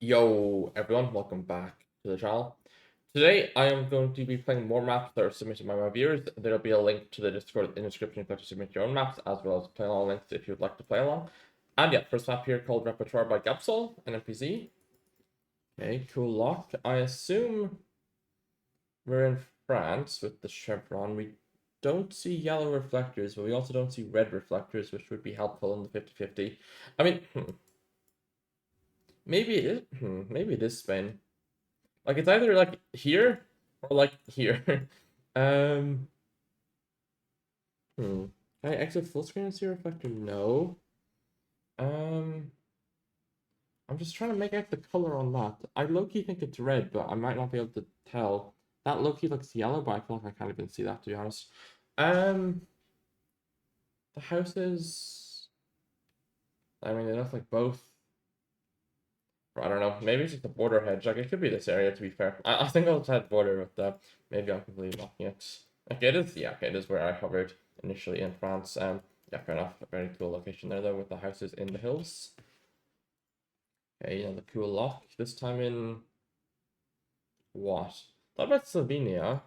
Yo, everyone, welcome back to the channel. Today, I am going to be playing more maps that are submitted by my viewers. There'll be a link to the Discord in the description if you like to submit your own maps, as well as play along links if you'd like to play along. And yeah, first map here called Repertoire by Gapsol, NMPZ. Okay, cool lock. I assume we're in France with the chevron. We don't see yellow reflectors, but we also don't see red reflectors, which would be helpful in the 50-50. I mean, maybe it is, maybe it is Spain. Like it's either like here or like here. um. Can I exit full screen and see reflector? No. Um. I'm just trying to make out the color on that. I low-key think it's red, but I might not be able to tell. That low-key looks yellow, but I feel like I can't even see that, to be honest. Um. The houses. I mean, they look like both. I don't know. Maybe it's just the border hedge. Like it could be this area. To be fair, I think I'll try the border with that. Maybe I'm completely blocking it. Okay, it is. Yeah, okay, it is where I hovered initially in France. Yeah, fair enough. A very cool location there though, with the houses in the hills. Okay, yeah, the cool lock. This time in what? Thought about Slovenia,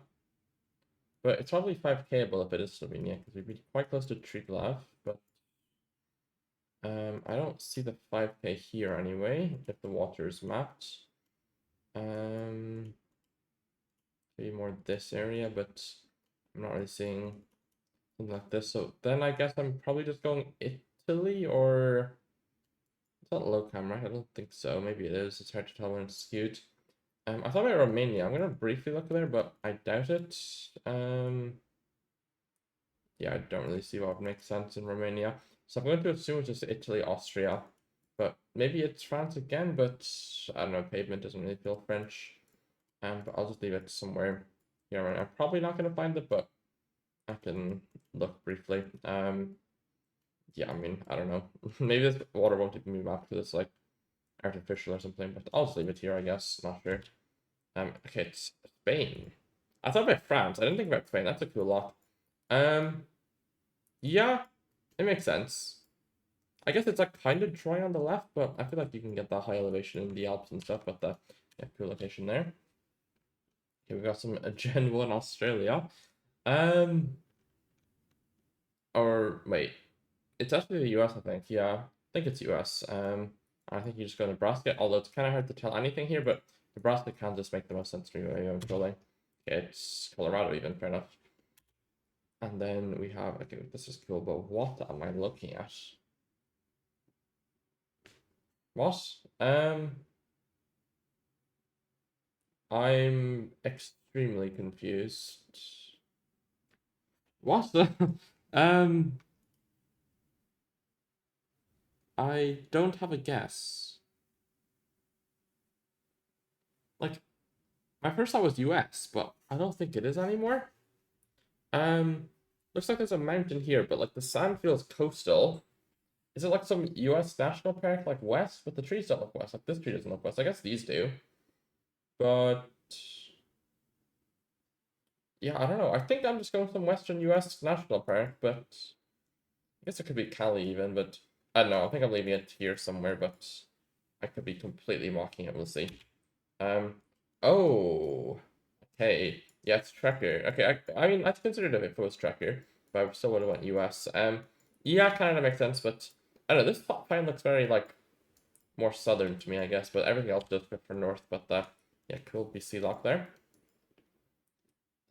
but it's probably 5K-able if it is Slovenia because we'd be quite close to Triglav. But I don't see the 5K here anyway. If the water is mapped. Maybe more this area, but I'm not really seeing something like this. So then I guess I'm probably just going Italy, or it's not low camera. I don't think so. Maybe it is. It's hard to tell when it's skewed. I thought about Romania. I'm gonna briefly look there, but I doubt it. Yeah, I don't really see what would make sense in Romania. So I'm going to assume it's just Italy, Austria, but maybe it's France again. But I don't know. Pavement doesn't really feel French. But I'll just leave it somewhere here. I'm probably not gonna find it, but I can look briefly. Yeah, I mean, I don't know. Maybe this water won't even be mapped because it's like artificial or something, but I'll just leave it here, I guess. Not sure. Okay, it's Spain. I thought about France. I didn't think about Spain. That's a cool lock. Yeah, it makes sense. I guess it's like kind of dry on the left, but I feel like you can get that high elevation in the Alps and stuff. But yeah, cool location there. Okay, we got some Gen 1 Australia. Um, or wait, it's actually the US, I think. Yeah, I think it's US. I think you just go Nebraska, although it's kind of hard to tell anything here, but Nebraska can just make the most sense to me when I'm trolling. Okay, it's Colorado even, fair enough. And then we have, okay, this is cool, but what am I looking at? What? I'm extremely confused. What? um, I don't have a guess. Like, my first thought was US, but I don't think it is anymore. Um, Looks like there's a mountain here, but like the sand feels coastal. Is it like some US national park, like west? But the trees don't look west. Like this tree doesn't look west. I guess these do. But yeah, I don't know. I think I'm just going some western US national park, but I guess it could be Cali even, but I don't know. I think I'm leaving it here somewhere, but I could be completely mocking it. We'll see. Um, oh, okay. Yeah, it's tracker. Okay, I mean, I'd considered it if it was tracker, but I still would have went US. Yeah, kind of makes sense, but I don't know. This top line looks very like more southern to me, I guess, but everything else does fit for north. But yeah, cool BC lock there.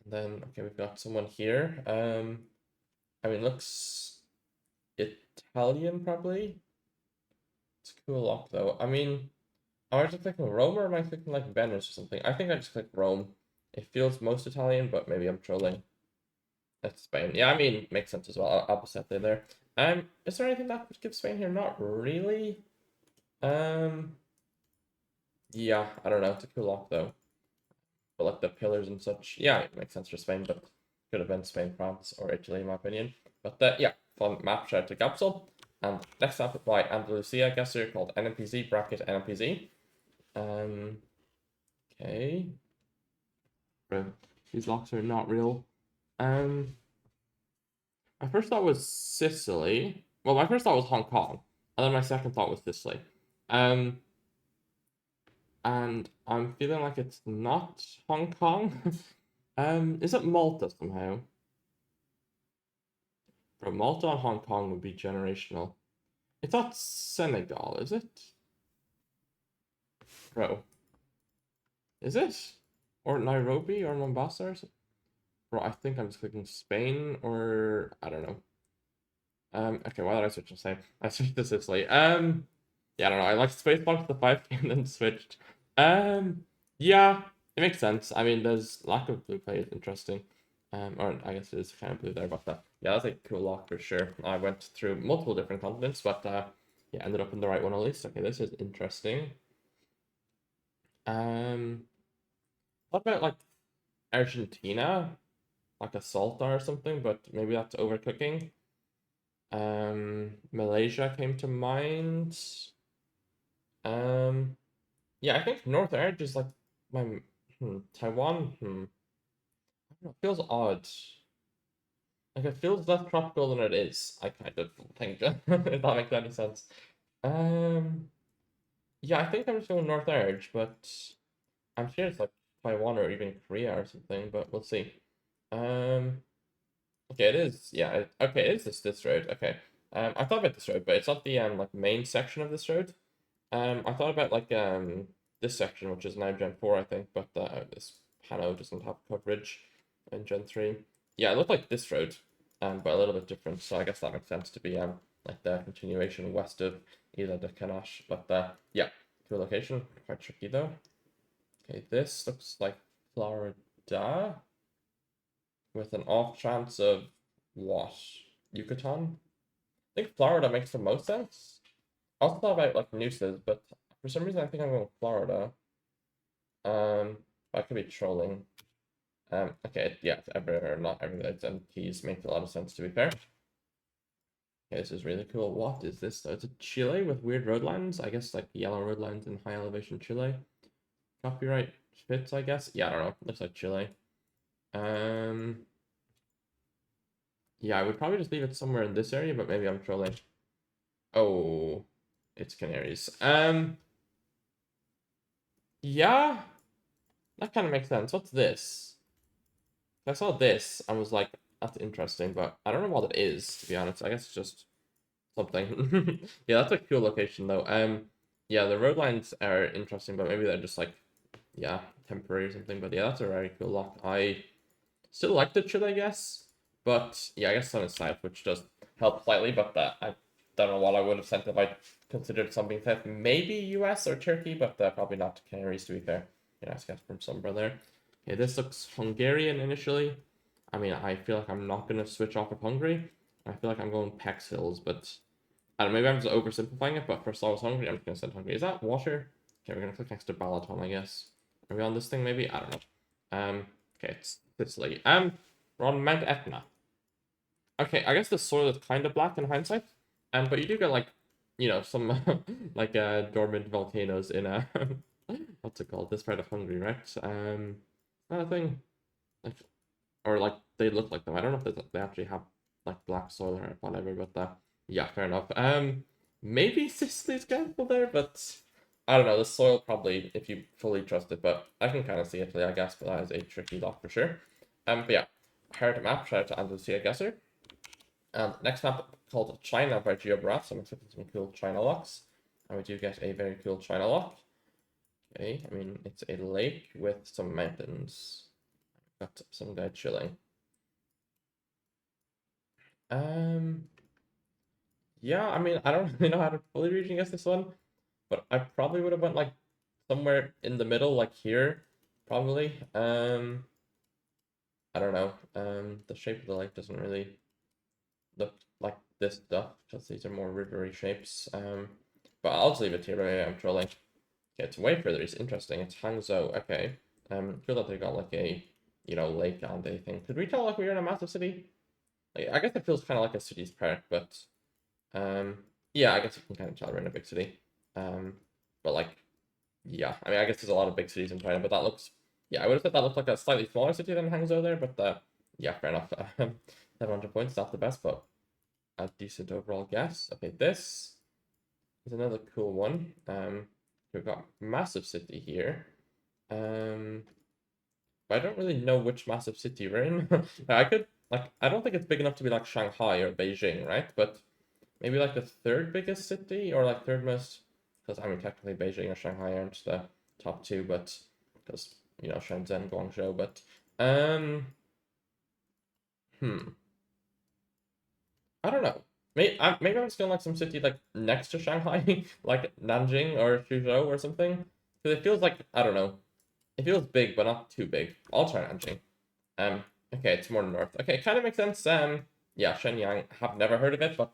And then okay, we've got someone here. I mean, looks Italian probably. It's a cool lock though. I mean, am I just clicking Rome or am I clicking like Venice or something? I think I just clicked Rome. It feels most Italian, but maybe I'm trolling. That's Spain. Yeah, I mean, makes sense as well. I'll set there. Is there anything that would give Spain here? Not really. Um, yeah, I don't know. It's a cool lock though. But like the pillars and such, yeah, it makes sense for Spain, but could have been Spain, France, or Italy in my opinion. But yeah, fun map. Shout out to Gapsol. And next up by Andalusia Geoguessr called NMPZ bracket NMPZ. Okay. Bro, these locks are not real. My first thought was Sicily. Well, my first thought was Hong Kong, and then my second thought was Sicily. Um, And I'm feeling like it's not Hong Kong. Is it Malta somehow? Bro, Malta and Hong Kong would be generational. It's not Senegal, is it? Bro, is it? Or Nairobi or Mombasa or something? Bro, I think I'm just clicking Spain or I don't know. Okay, why did I switch to say? I switched to Sicily. Yeah, I don't know. I like spacebar to the 5K and then switched. Yeah, it makes sense. I mean, there's lack of blue play is interesting. Or I guess it is kind of blue there, but yeah, that's a cool lock for sure. I went through multiple different continents, but yeah, ended up in the right one at least. Okay, this is interesting. Um, what about like Argentina? Like a salta or something, but maybe that's overcooking. Malaysia came to mind. Um, yeah, I think North Edge is like my Taiwan. I don't know, it feels odd. Like it feels less tropical than it is. I kind of think, if that makes any sense. Um, yeah, I think I'm just going North Edge, but I'm sure it's like Taiwan or even Korea or something. But we'll see. Um, okay, it is. Yeah, okay, it is this road. Okay. I thought about this road, but it's not the like main section of this road. I thought about like this section, which is now Gen 4, I think, but this Hano doesn't have coverage in Gen 3. Yeah, it looked like this road, but a little bit different. So I guess that makes sense to be like the continuation west of Isla de Canache. But yeah, cool location, quite tricky though. Okay, this looks like Florida with an off chance of what? Yucatan? I think Florida makes the most sense. I also thought about like nooses, but for some reason I think I'm going Florida. I could be trolling. Okay, yeah, it's ever or not every that's and keys makes a lot of sense to be fair. Okay, this is really cool. What is this though? It's a Chile with weird road lines. I guess like yellow road lines in high elevation Chile. Copyright fits, I guess. Yeah, I don't know. Looks like Chile. Um, yeah, I would probably just leave it somewhere in this area, but maybe I'm trolling. Oh, it's Canaries. Yeah, that kind of makes sense. What's this? I saw this and was like, that's interesting, but I don't know what it is, to be honest. I guess it's just something. Yeah, that's a cool location though. Yeah, the road lines are interesting, but maybe they're just like, yeah, temporary or something. But yeah, that's a very cool lock. I still like the chill, I guess. But yeah, I guess sun is south, which does help slightly, but I don't know what I would have sent if I considered something south. Maybe US or Turkey, but probably not Canaries to be fair. Yeah, I guess from Sombra there. Okay, this looks Hungarian initially. I mean, I feel like I'm not going to switch off of Hungary. I feel like I'm going Pex Hills, but I don't know, maybe I'm just oversimplifying it, but first I was hungry, I'm just going to send Hungary. Is that water? Okay, we're going to click next to Balaton, I guess. Are we on this thing, maybe? I don't know. Okay, it's Sicily. We're on Mount Etna. Okay, I guess the soil is kind of black in hindsight, but you do get, like, you know, some, like, dormant volcanoes in, what's it called? This part of Hungary, right? That thing. Like, or like they look like them. I don't know if they actually have like black soil or whatever, but yeah, fair enough. Maybe Sicily's gamble there, but I don't know. The soil probably if you fully trust it, but I can kind of see Italy, I guess, but that is a tricky lock for sure. But yeah, hard map. Shout out to Andalusia Guesser. Next map called China by GeoGuessr. So I'm expecting some cool China locks, and we do get a very cool China lock. Okay, I mean it's a lake with some mountains. Got some guy chilling. Um, yeah, I mean, I don't really know how to fully region guess this one, but I probably would have went like somewhere in the middle, like here, probably. I don't know. The shape of the lake doesn't really look like this stuff because these are more rivery shapes. But I'll just leave it here. Maybe I'm trolling. Okay, it's way further. It's interesting. It's Hangzhou. Okay. Feel that they got like a, you know, lake and a thing. Could we tell like we were in a massive city? Like, I guess it feels kind of like a city's park, but Um, yeah, I guess you can kind of tell we're in a big city. Um, but like, yeah, I mean, I guess there's a lot of big cities in China, but that looks, yeah, I would have said that looked like a slightly smaller city than Hangzhou there, but yeah, fair enough. 700 points, not the best, but a decent overall guess. Okay, this is another cool one. we've got massive city here. But I don't really know which massive city we're in. I could, like, I don't think it's big enough to be like Shanghai or Beijing, right? But maybe like the third biggest city or like third most, because I mean, technically Beijing or Shanghai aren't the top two, but because, you know, Shenzhen, Guangzhou, but, I don't know. Maybe I'm just going like some city like next to Shanghai, like Nanjing or Suzhou or something. Because it feels like, I don't know, it feels big, but not too big. I'll try Nanjing. Um, okay, it's more north. Okay, kind of makes sense. Yeah, Shenyang, have never heard of it, but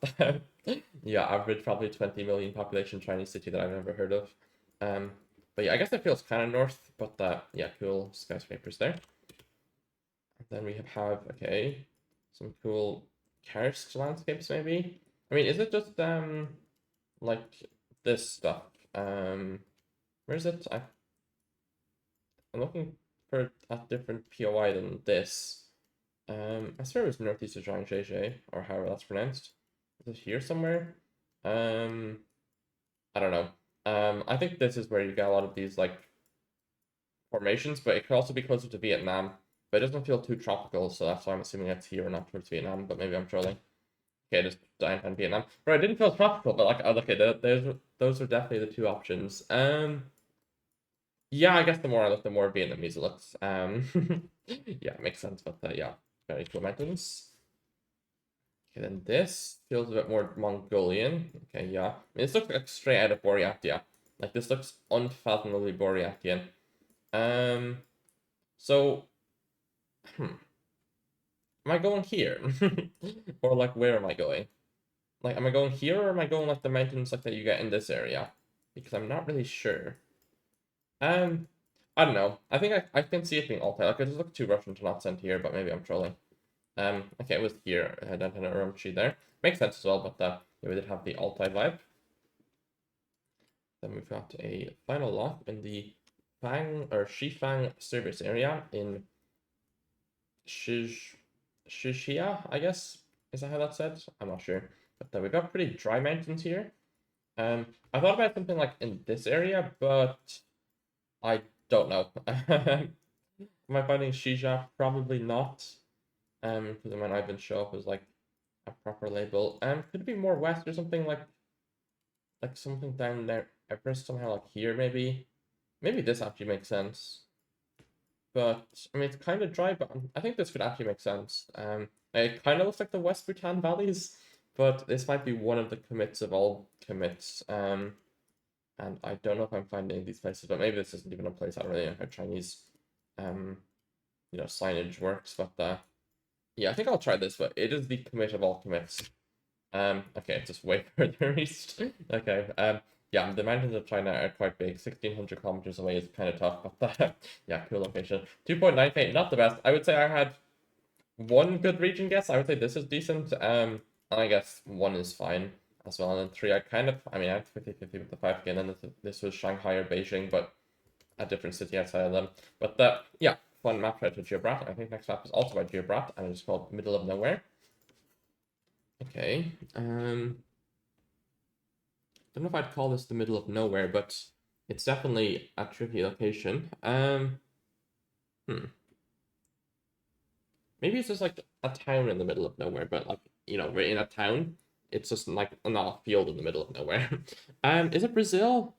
yeah, average probably 20 million population Chinese city that I've never heard of. Um, but yeah, I guess it feels kind of north, but yeah, cool skyscrapers there. And then we have okay, some cool karst landscapes maybe. I mean, is it just like this stuff? Where is it? I'm looking for a different POI than this. I swear it was northeast of Zhangzhezhe, or however that's pronounced. Is it here somewhere? I don't know. I think this is where you get a lot of these like formations, but it could also be closer to Vietnam. But it doesn't feel too tropical, so that's why I'm assuming it's here and not towards Vietnam. But maybe I'm trolling. Okay, just downtown Vietnam. Right, it didn't feel tropical, but like, oh, okay, those are definitely the two options. Yeah, I guess the more I look, the more Vietnamese it looks. Yeah, it makes sense. But yeah, very cool mountains. Okay, then this feels a bit more Mongolian. Okay, yeah. I mean, this looks like straight out of Buryatia. Like, this looks unfathomably Buryatian. So, am I going here? Or, like, where am I going? Like, am I going here, or am I going, like, the mountains, like, that you get in this area? Because I'm not really sure. I don't know. I think I can see it being Altai. Like, it does look too Russian to not send here, but maybe I'm trolling. Okay, it was here, downtown Urumqi there. Makes sense as well, but yeah, we did have the Altai vibe. Then we've got a final lock in the Fang or Shifang service area in Shishia, I guess. Is that how that's said? I'm not sure. But we've got pretty dry mountains here. I thought about something like in this area, but I don't know. Am I finding Shija? Probably not. Because it might not even show up as like a proper label. Could it be more west or something like something down there, Everest somehow like here maybe? Maybe this actually makes sense. But I mean, it's kind of dry, but I think this could actually make sense. It kind of looks like the West Bhutan valleys, but this might be one of the commits of all commits. And I don't know if I'm finding these places, but maybe this isn't even a place. I don't really know how Chinese, signage works. But yeah, I think I'll try this. But it is the commit of all commits. Okay, it's just way further east. Okay. Yeah, the mountains of China are quite big. 1,600 kilometers away is kind of tough, but yeah, cool location. 2.9K, not the best. I would say I had one good region guess. I would say this is decent. And I guess one is fine as well. And then three, I mean, I had 50-50 with the 5K, and then this was Shanghai or Beijing, but a different city outside of them. But yeah, fun map right to Geobrat. I think next map is also by Geobrat, and it's called Middle of Nowhere. Okay. Don't know if I'd call this the middle of nowhere, but it's definitely a tricky location. Maybe it's just like a town in the middle of nowhere, but like, we're in a town. It's just like not a field in the middle of nowhere. Is it Brazil?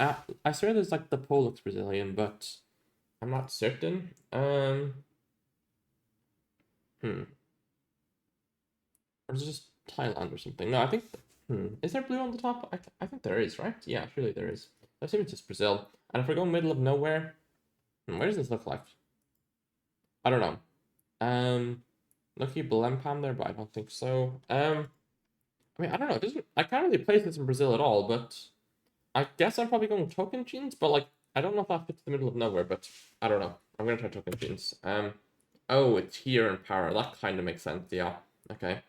I swear there's like the pole looks Brazilian, but I'm not certain. Or is it just Thailand or something? No, I think. Is there blue on the top? I think there is, right? Yeah, surely there is. I assume it's just Brazil. And if we're going middle of nowhere, where does this look like? I don't know. Lucky Belempam there, but I don't think so. I mean, I don't know. I can't really place this in Brazil at all, but I guess I'm probably going Tocantins, but like, I don't know if that fits the middle of nowhere, but I don't know. I'm gonna try Tocantins. Oh, it's here in power. That kind of makes sense. Yeah. Okay.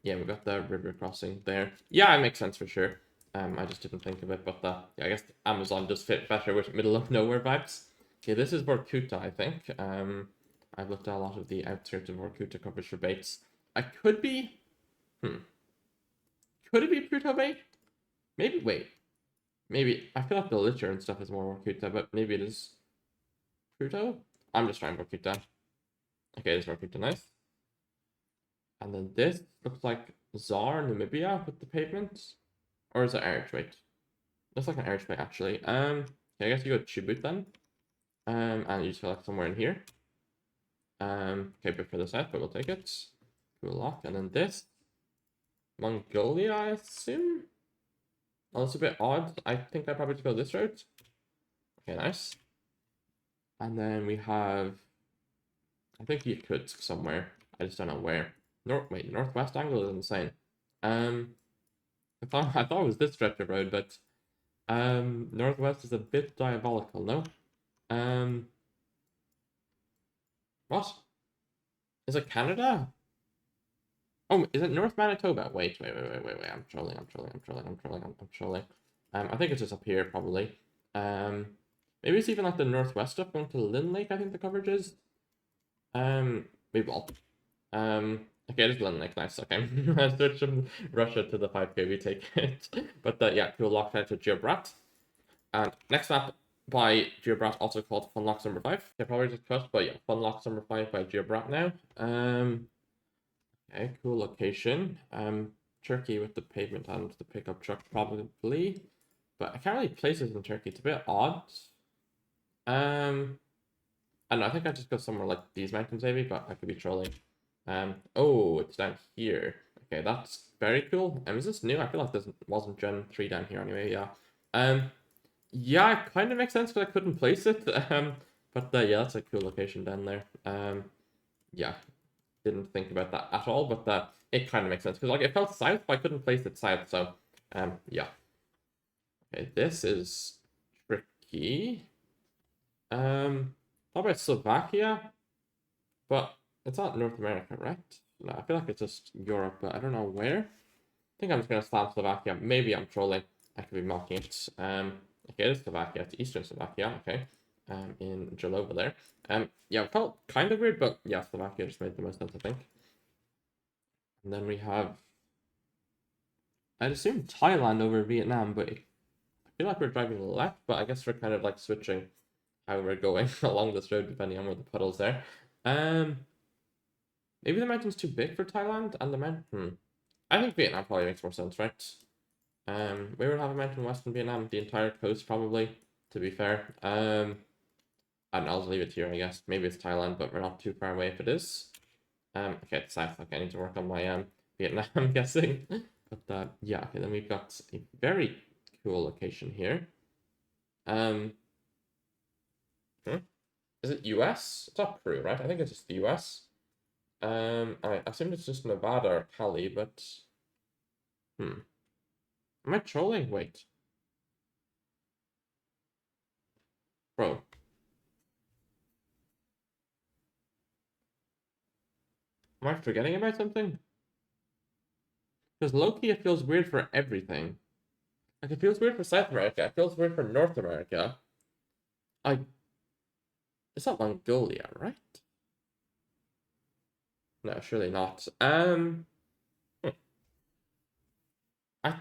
Yeah, we got the river crossing there. Yeah, it makes sense for sure. I just didn't think of it, but yeah, I guess Amazon does fit better with middle of nowhere vibes. Okay, this is Vorkuta, I think. I've looked at a lot of the outskirts of Vorkuta coverage for baits. I could be. Could it be Pluto Bay? Maybe. Wait. Maybe, I feel like the litter and stuff is more Workuta, but maybe it is Pluto? I'm just trying Workuta. Okay, it is Workuta, nice. And then this looks like Czar, Namibia with the pavement. Or is it Arch? Wait. Looks like an Archway, actually. Okay, I guess you go Chubut then. And you select somewhere in here. Okay, but for the south, but we'll take it. Cool lock. And then this. Mongolia, I assume? Oh, that's a bit odd. I think I'd probably just go this route. Okay, nice. And then we have, I think Yakutsk somewhere. I just don't know where. Northwest angle is insane. I thought it was this stretch of road, but northwest is a bit diabolical, no? What? Is it Canada? Oh, is it North Manitoba? Wait. I'm trolling. I'm trolling. I think it's just up here, probably. Maybe it's even like the northwest stuff going to Lynn Lake, I think the coverage is. Maybe all. Okay, it is Lynn Lake, nice, okay. I switched from Russia to the 5K, we take it. But yeah, cool, locked out to Geobrat. And next map by Geobrat, also called Funlocks number 5. Yeah, probably just cut, but yeah, Funlocks number 5 by Geobrat now. Okay, cool location. Turkey with the pavement and the pickup truck probably, but I can't really place it in Turkey. It's a bit odd. I don't know. I think I just go somewhere like these mountains maybe, but I could be trolling. Oh, it's down here. Okay, that's very cool. Is this new? I feel like this wasn't Gen 3 down here anyway. Yeah. Yeah, it kind of makes sense because I couldn't place it. But yeah, that's a cool location down there. Yeah, didn't think about that at all, but it kind of makes sense because like it felt south, but I couldn't place it south. So, yeah. Okay, this is tricky. How about Slovakia? But it's not North America, right? No, I feel like it's just Europe, but I don't know where. I think I'm just gonna slam Slovakia. Maybe I'm trolling. I could be mocking it. Okay, it's Slovakia. It's Eastern Slovakia. Okay. In Jalova there. Yeah, it felt kind of weird, but yeah, Slovakia just made the most sense, I think. And then we have, I'd assume Thailand over Vietnam, but I feel like we're driving left, but I guess we're kind of like switching how we're going along this road depending on where the puddle's there. Maybe the mountain's too big for Thailand, and the mountain. I think Vietnam probably makes more sense, right? We would have a mountain in Western Vietnam, the entire coast probably. To be fair, and I'll just leave it here, I guess. Maybe it's Thailand, but we're not too far away if it is. Okay, it's south. Okay, I need to work on my Vietnam, I'm guessing. But yeah, okay, then we've got a very cool location here. Hmm? Is it US? It's not Peru, right? I think it's just the US. I assume it's just Nevada or Cali, but am I trolling? Wait. Bro. Am I forgetting about something? Because low-key it feels weird for everything. Like it feels weird for South America, it feels weird for North America. It's not Mongolia, right? No, surely not. I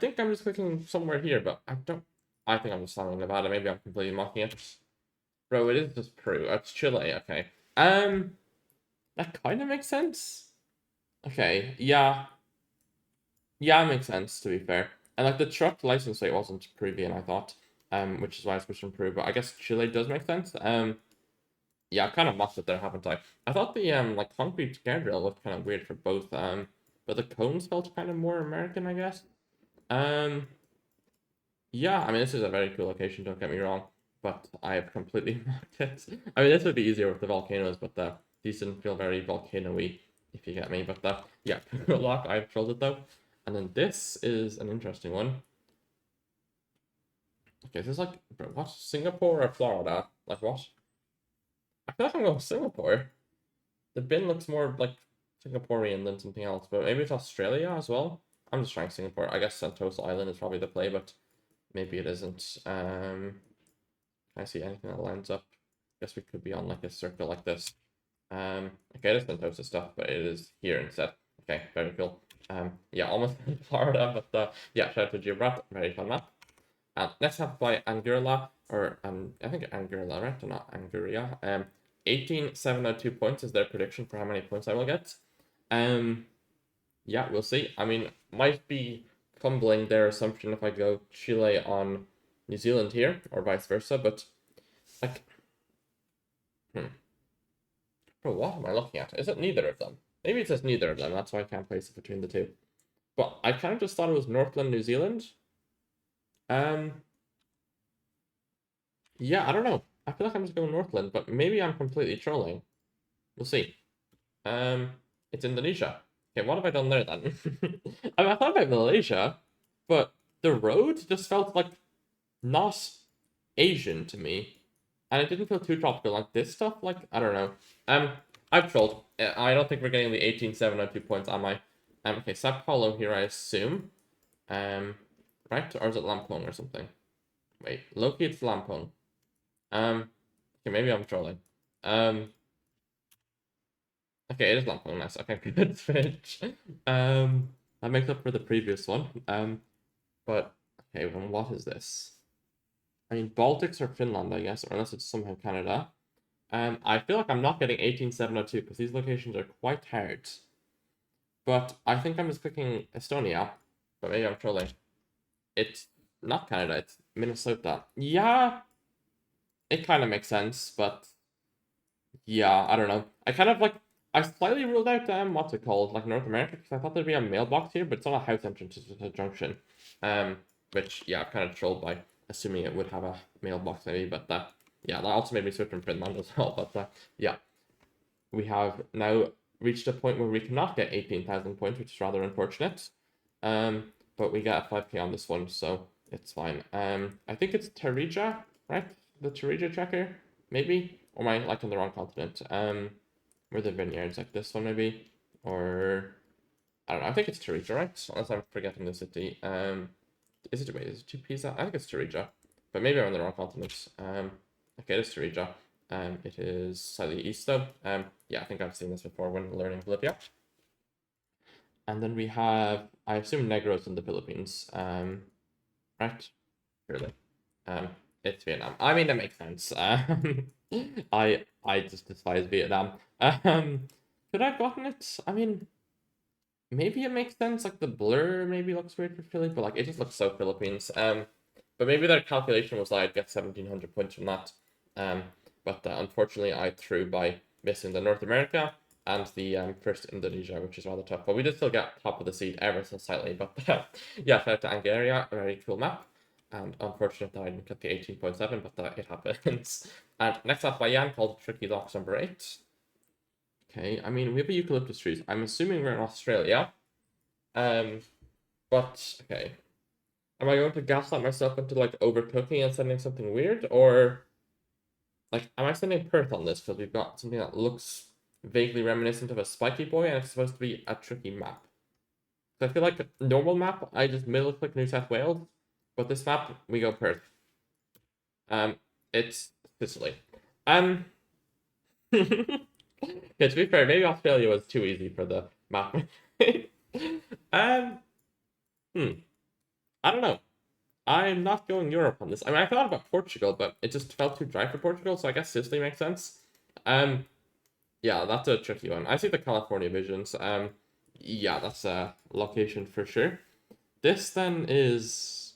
think I'm just clicking somewhere here, but I don't. I think I'm just slamming Nevada. Maybe I'm completely mocking it. Bro, it is just Peru. It's Chile. Okay. That kind of makes sense. Okay. Yeah. Yeah, it makes sense to be fair. And like the truck license plate wasn't Peruvian, I thought. Which is why I switched from Peru. But I guess Chile does make sense. Yeah, I kind of mocked it there, haven't I? I thought the like concrete guardrail looked kind of weird for both. But the cones felt kind of more American, I guess. Yeah, I mean, this is a very cool location, don't get me wrong, but I have completely mocked it. I mean, this would be easier with the volcanoes, but these didn't feel very volcano-y, if you get me. But yeah, good luck. I've trolled it though. And then this is an interesting one. Okay, this is like, bro, what? Singapore or Florida? Like what? I feel like I'm going with Singapore. The bin looks more like Singaporean than something else, but maybe it's Australia as well. I'm just trying Singapore. I guess Sentosa Island is probably the play, but maybe it isn't. Can I see anything that lines up? Guess we could be on like a circle like this. Okay, it is Sentosa stuff, but it is here instead. Okay, very cool. Yeah, almost Florida, but yeah, shout out to Geobrat, very fun map. Next up by Angurla, or I think Angurla, right? Or not Anguria. 18,702 points is their prediction for how many points I will get. Yeah, we'll see. I mean, might be fumbling their assumption if I go Chile on New Zealand here, or vice versa, but like, bro, what am I looking at? Is it neither of them? Maybe it says neither of them, that's why I can't place it between the two. But I kind of just thought it was Northland, New Zealand. Yeah, I don't know. I feel like I'm just going Northland, but maybe I'm completely trolling. We'll see. Um, it's Indonesia. Okay, what have I done there then? I mean, I thought about Malaysia, but the road just felt like not Asian to me, and it didn't feel too tropical. Like this stuff, like I don't know. I've trolled. I don't think we're getting the 18,702 points, am I? Okay, Sao Paulo here, I assume. Right, or is it Lampung or something? Wait, Loki, it's Lampung. Okay, maybe I'm trolling. Okay, it is Lampung, nice. Okay, good switch. That makes up for the previous one. But okay, well, what is this? I mean, Baltics or Finland, I guess, or unless it's somehow Canada. I feel like I'm not getting 18702 because these locations are quite hard. But I think I'm just clicking Estonia, but maybe I'm trolling. It's not Canada, it's Minnesota. Yeah, it kind of makes sense, but yeah, I don't know. I kind of like I slightly ruled out what's it called, like North America, because I thought there'd be a mailbox here, but it's not a house entrance, it's just a junction. Which yeah, I've kind of trolled by assuming it would have a mailbox maybe, but yeah, that also made me switch from Finland as well. But yeah, we have now reached a point where we cannot get 18,000 points, which is rather unfortunate. But we get a 5k on this one, so it's fine. I think it's Tarija, right? The Tarija tracker, maybe? Or am I like on the wrong continent? Where the vineyards, like this one maybe? Or I don't know, I think it's Tarija, right? Unless I'm forgetting the city. Is it Pisa? I think it's Tarija. But maybe I'm on the wrong continent. Okay, it is Tarija. It is slightly east though. Yeah, I think I've seen this before when learning Bolivia. And then we have, I assume Negros in the Philippines. Right? Really. Um, it's Vietnam. I mean, that makes sense. I just despise Vietnam. Could I have gotten it? I mean, maybe it makes sense. Like the blur maybe looks weird for Philly, but like it just looks so Philippines. But maybe their calculation was that I'd get 1,700 points from that. But unfortunately, I threw by missing the North America and the first Indonesia, which is rather tough. But we did still get top of the seed ever so slightly. But yeah, shout out to Angaria, a very cool map. And unfortunate that I didn't get the 18.7, but it happens. And next up by Jan called Tricky Locks number 8. Okay, I mean, we have a eucalyptus trees. I'm assuming we're in Australia. But okay. Am I going to gaslight myself into like overcooking and sending something weird? Or like am I sending Perth on this because we've got something that looks vaguely reminiscent of a spiky boy and it's supposed to be a tricky map? So I feel like normal map, I just middle click New South Wales, but this map we go Perth. It's Sicily. Okay, to be fair, maybe Australia was too easy for the map. um, I don't know. I'm not going Europe on this. I mean, I thought about Portugal, but it just felt too dry for Portugal, so I guess Sicily makes sense. Um, yeah, that's a tricky one. I see the California visions. Yeah, that's a location for sure. This then is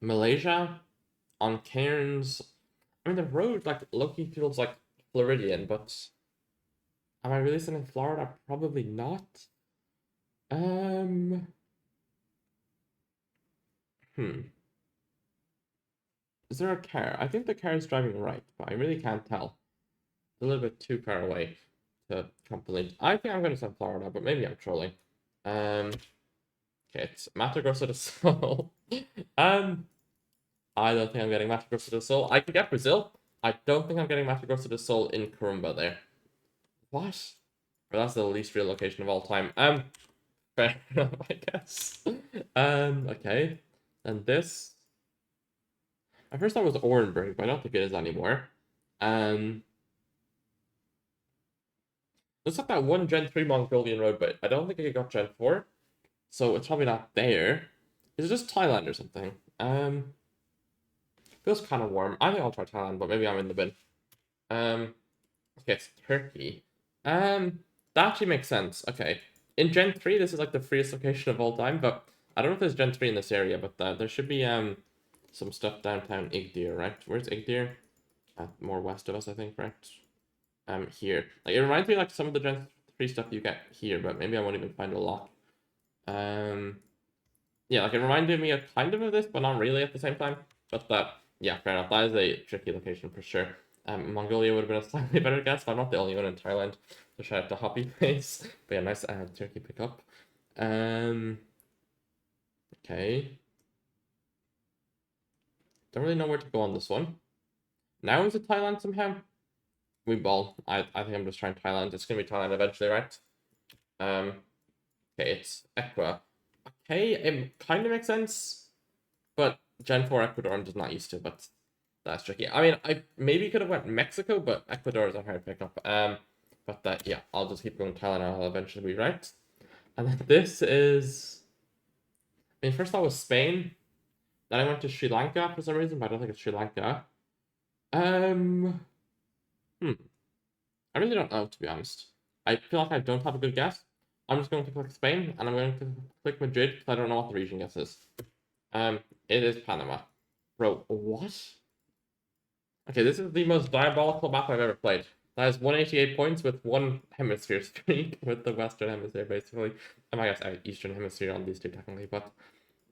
Malaysia on Cairns. I mean, the road like Loki feels like Floridian, but am I really sending Florida? Probably not. Um, hmm. Is there a car? I think the car is driving right, but I really can't tell. It's a little bit too far away to complete. I think I'm going to send Florida, but maybe I'm trolling. Okay, it's Mato Grosso do Sul. um, I don't think I'm getting Mato Grosso do Sul. I could get Brazil. I don't think I'm getting Mato Grosso do Sul in Corumba there. What? Well, that's the least real location of all time. Fair enough, I guess. Okay. And this. I first thought it was Orenburg, but I don't think it is anymore. Looks like that one Gen 3 Mongolian road, but I don't think it got Gen 4. So it's probably not there. Is it just Thailand or something? Feels kind of warm. I think I'll try Thailand, but maybe I'm in the bin. Okay, it's Turkey. That actually makes sense. Okay. In Gen 3, this is like the freest location of all time, but I don't know if there's Gen 3 in this area, but there should be some stuff downtown Igdir, right? Where's Igdir? More west of us, I think, right? Here. Like, it reminds me like some of the Gen 3 stuff you get here, but maybe I won't even find a lock. Yeah, like it reminded me of kind of this, but not really at the same time. But yeah, fair enough. That is a tricky location for sure. Mongolia would have been a slightly better guess, but I'm not the only one in Thailand. So shout out to Hoppy Face. But yeah, nice Turkey pickup. Okay. Don't really know where to go on this one. Now is it Thailand somehow? We ball. I think I'm just trying Thailand. It's gonna be Thailand eventually, right? Okay, it's Equa. Okay, it kind of makes sense, but Gen 4 Ecuador I'm just not used to, but that's tricky. I mean, I maybe could have went Mexico, but Ecuador is a hard pickup. But that, yeah, I'll just keep going Thailand and I'll eventually be right. And then this is, I mean, first that was Spain. Then I went to Sri Lanka for some reason, but I don't think it's Sri Lanka. I really don't know, to be honest. I feel like I don't have a good guess. I'm just going to click Spain, and I'm going to click Madrid, because I don't know what the region guess is. It is Panama. Bro, what? Okay, this is the most diabolical map I've ever played. That has 188 points with one hemisphere streak, with the Western Hemisphere, basically. I guess Eastern Hemisphere on these two, technically, but...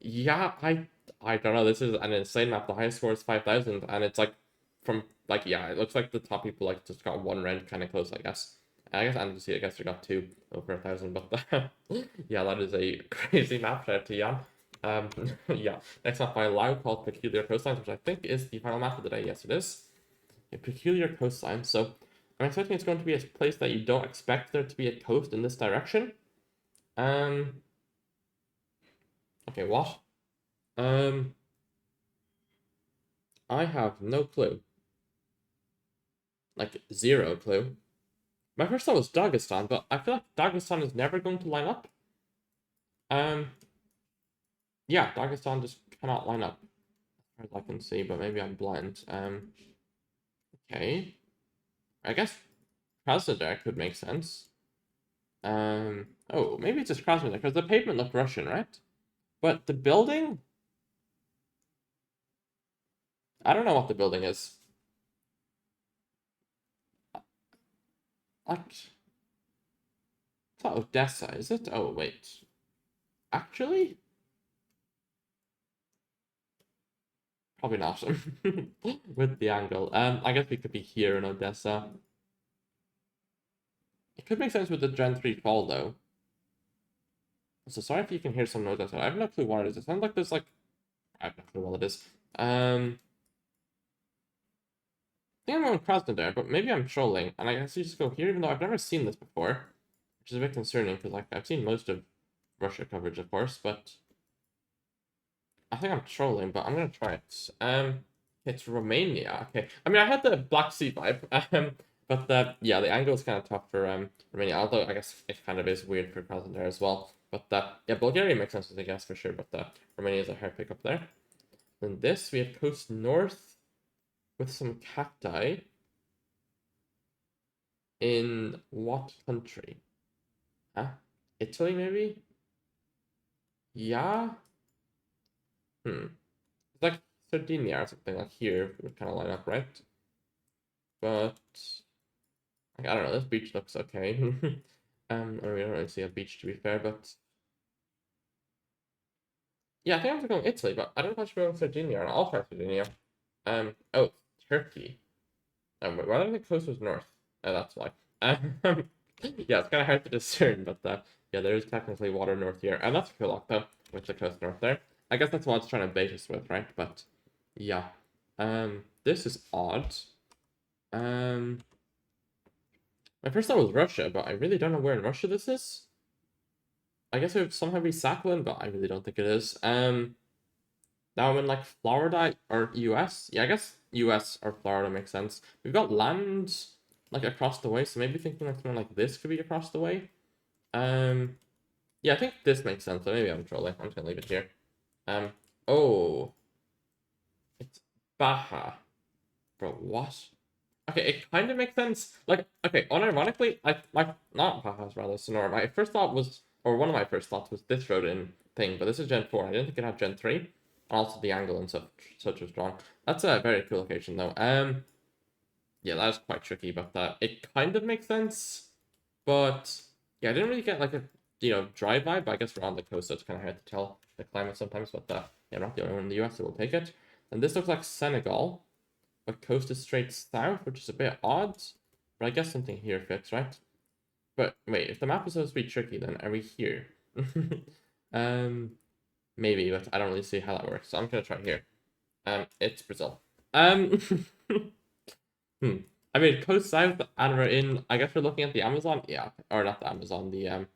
Yeah, I don't know, this is an insane map. The highest score is 5,000, and it's like, from, like, yeah, it looks like the top people, like, just got one round kind of close, I guess. I guess NMPZ, I guess they got two over 1,000, but yeah, that is a crazy map. Shout out to Jan. Yeah, next map by Lau called Peculiar Coastlines, which I think is the final map of the day. Yes, it is. A peculiar coastline. So I'm expecting it's going to be a place that you don't expect there to be a coast in this direction. Okay, what? I have no clue. Like, zero clue. My first thought was Dagestan, but I feel like Dagestan is never going to line up. Yeah, Dagestan just cannot line up, as I can see, but maybe I'm blind. Okay. I guess Krasnodar could make sense. Oh, maybe it's just Krasnodar, because the pavement looked Russian, right? But the building? I don't know what the building is. Like, it's not Odessa, is it? Oh, wait. Actually? Probably not. With the angle. I guess we could be here in Odessa. It could make sense with the Gen 3 fall, though. So sorry if you can hear some noise outside. I have no clue what it is. It sounds like there's like... I have no clue what it is. I think I'm going Krasnodar, but maybe I'm trolling. And I guess you just go here, even though I've never seen this before. Which is a bit concerning, because like I've seen most of Russia coverage, of course, but... I think I'm trolling, but I'm gonna try it. It's Romania. Okay. I mean, I had the Black Sea vibe. But yeah, the angle is kind of tough for Romania. Although I guess it kind of is weird for Krasnodar as well. But yeah, Bulgaria makes sense, I guess, for sure. But Romania is a hard pick up there. Then this, we have coast north with some cacti. In what country? Huh? Italy, maybe? Yeah? It's like Sardinia or something, like here would kind of line up, right? But like, I don't know, this beach looks okay. I mean, I don't really see a beach to be fair, but yeah, I think I'm going Italy, but I don't know if I should go Sardinia or not. I'll try Sardinia. Oh, Turkey. Wait, why don't I think coast was north? Oh, that's why. Yeah, it's kind of hard to discern, but yeah, there is technically water north here, and that's Kulak though, with the coast north there. I guess that's what it's trying to bait us with, right? But yeah, this is odd. My first thought was Russia, but I really don't know where in Russia this is. I guess it would somehow be Sakhalin, but I really don't think it is. Now I'm in like Florida or US. Yeah, I guess US or Florida makes sense. We've got land like across the way, so maybe thinking like something like this could be across the way. Yeah, I think this makes sense, so maybe I'm trolling. I'm just gonna leave it here. Oh, it's Baja. Bro, what? Okay, it kind of makes sense. Like, okay, unironically, not Baja's rather, Sonora. My first thought was, or one of my first thoughts was this road in thing, but this is Gen 4. I didn't think it had Gen 3. And also the angle and such was strong. That's a very cool location though. Yeah, that is quite tricky, but it kind of makes sense. But yeah, I didn't really get like a dry vibe. But I guess we're on the coast, so it's kind of hard to tell the climate sometimes. But yeah, I'm not the only one in the US, so we'll take it. And this looks like Senegal, but coast is straight south, which is a bit odd. But I guess something here fits, right? But wait, if the map is supposed to be tricky, then are we here? Maybe, but I don't really see how that works. So I'm gonna try here. It's Brazil. Um, I mean, coast south, and we're in. I guess we're looking at the Amazon. Yeah, or not the Amazon. The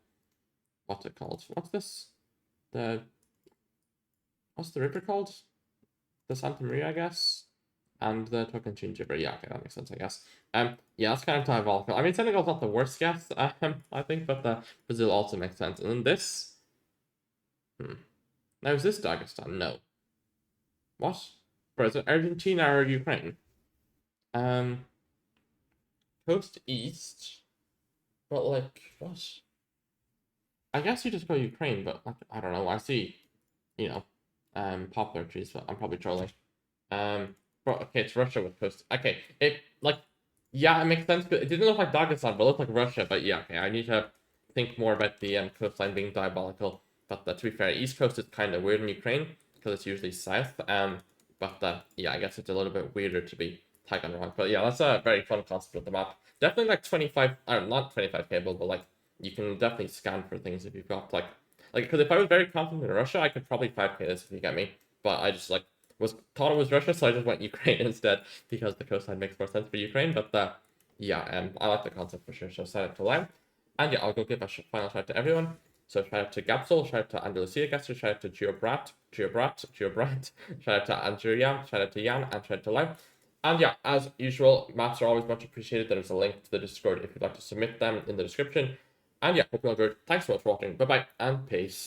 what's it called? What's this? The what's the river called? The Santa Maria, I guess. And the Tocantins River. Yeah, okay, that makes sense, I guess. Yeah, that's kind of diabolical. I mean, Senegal's not the worst guess, I think, but Brazil also makes sense. And then this. Now, is this Dagestan? No. What? Bro, is it Argentina or Ukraine? Coast east. But, like, what? I guess you just go Ukraine, but, like, I don't know. I see, poplar trees, but I'm probably trolling. But, okay, it's Russia with coast. Okay, yeah, it makes sense, but it didn't look like Dagestan, but it looked like Russia. But yeah, okay, I need to think more about the coastline being diabolical. But to be fair, East Coast is kind of weird in Ukraine because it's usually south. But yeah, I guess it's a little bit weirder to be tagged on wrong. But yeah, that's a very fun concept of the map. Definitely like 25, not 25 cable, but like you can definitely scan for things if you've got like because if I was very confident in Russia, I could probably 5K this if you get me. But I just like thought it was Russia, so I just went Ukraine instead because the coastline makes more sense for Ukraine. But yeah, I like the concept for sure. So sign up to Lime, and yeah, I'll go give a final shout out to everyone. So shout out to Gapsol, shout out to Andalusia Geoguessr, shout out to Geobrat, shout out to Andrew shout out to Jan, and shout out to Lime. And yeah, as usual, maps are always much appreciated. There's a link to the Discord if you'd like to submit them in the description. And yeah, hope you all good. Thanks so much for watching. Bye bye and peace.